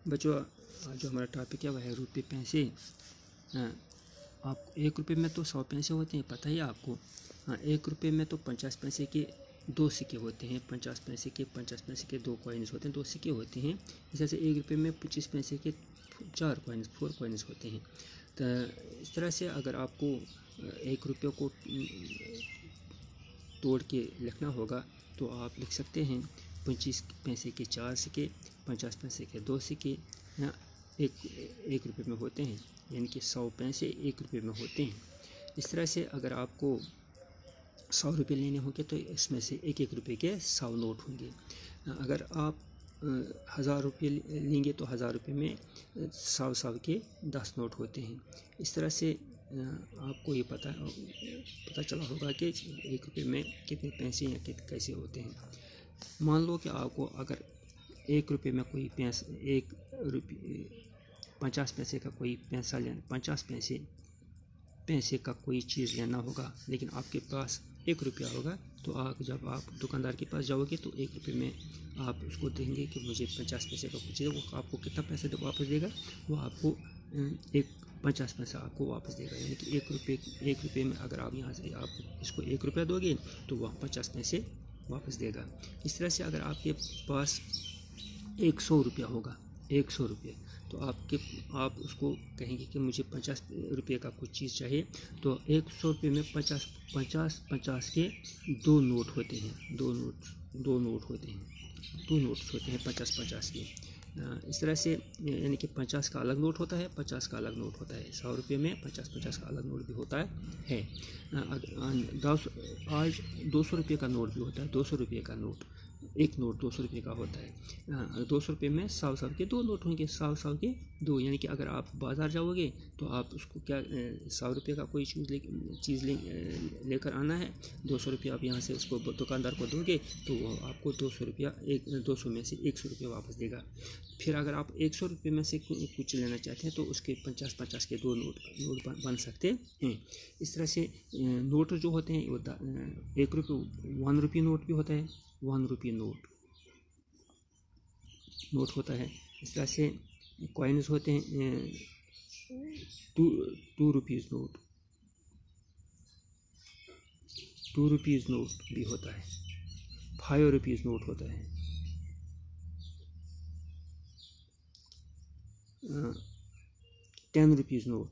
बच्चों आज जो हमारा टॉपिक है वह है रुपये पैसे। हाँ, आप 1 रुपये में तो 100 पैसे होते हैं, पता ही है आपको। हाँ, 1 रुपये में तो 50 पैसे के 2 सिक्के होते हैं, 50 पैसे के 2 कॉइन्स होते हैं, 2 सिक्के होते हैं। जैसे 1 रुपये में 25 पैसे के 4 कॉइन्स होते हैं। तो इस तरह से अगर आपको 1 रुपये को तोड़ के लिखना होगा तो आप लिख सकते हैं 25 पैसे के 4 सिक्के, 50 पैसे के 2 सिक्के एक रुपये में होते हैं, यानी कि 100 पैसे 1 रुपये में होते हैं। इस तरह से अगर आपको 100 रुपये लेने होंगे तो इसमें से 1 रुपये के 100 नोट होंगे। अगर आप 1000 रुपये लेंगे तो 1000 रुपये में 100 के 10 नोट होते हैं। इस तरह से आपको ये पता चला होगा कि 1 रुपये में कितने पैसे या कैसे होते हैं। मान लो कि आपको अगर 1 रुपये में कोई 50 पैसे का कोई पैसा लेना, 50 पैसे का कोई चीज़ लेना होगा, लेकिन आपके पास 1 रुपया होगा, तो जब आप दुकानदार के पास जाओगे तो 1 रुपये में आप उसको देंगे कि मुझे 50 पैसे का कुछ चाहिए। वो आपको कितना पैसे वापस देगा? वो आपको 50 पैसा आपको वापस देगा, यानी कि 1 रुपये में अगर आप यहाँ से आप इसको 1 रुपया दोगे तो वह 50 पैसे वापस देगा। इस तरह से अगर आपके पास 100 रुपया होगा, 100 रुपये, तो आप उसको कहेंगे कि मुझे 50 रुपये का कुछ चीज़ चाहिए, तो 100 रुपये में 50 के 2 नोट होते हैं, 2 नोट्स होते हैं 50 के। इस तरह से यानी कि 50 का अलग नोट होता है, 50 का अलग नोट होता है। 100 रुपये में 50 का अलग नोट भी होता है। आज 200 रुपये का नोट भी होता है, 200 रुपये का नोट, एक नोट 200 रुपये का होता है। 200 रुपये में 100 के 2 नोट होंगे, 100 के 2, यानी कि अगर आप बाज़ार जाओगे तो आप उसको 100 रुपये का कोई चीज़ लेकर आना है, 200 रुपये आप यहाँ से उसको दुकानदार को दोगे तो वो आपको 200 में से 100 रुपये वापस देगा। फिर अगर आप 100 रुपये में से कुछ लेना चाहते हैं तो उसके 50 के 2 नोट बन सकते हैं। इस तरह से नोट जो होते हैं वो 1 रुपये 1 रुपये नोट भी होता है, 1 रुपये नोट होता है। इस तरह से कॉइन्स होते हैं 2 रुपीज़ नोट, 2 रुपीज़ नोट भी होता है, 5 रुपीज़ नोट होता है, 10 रुपीज़ नोट,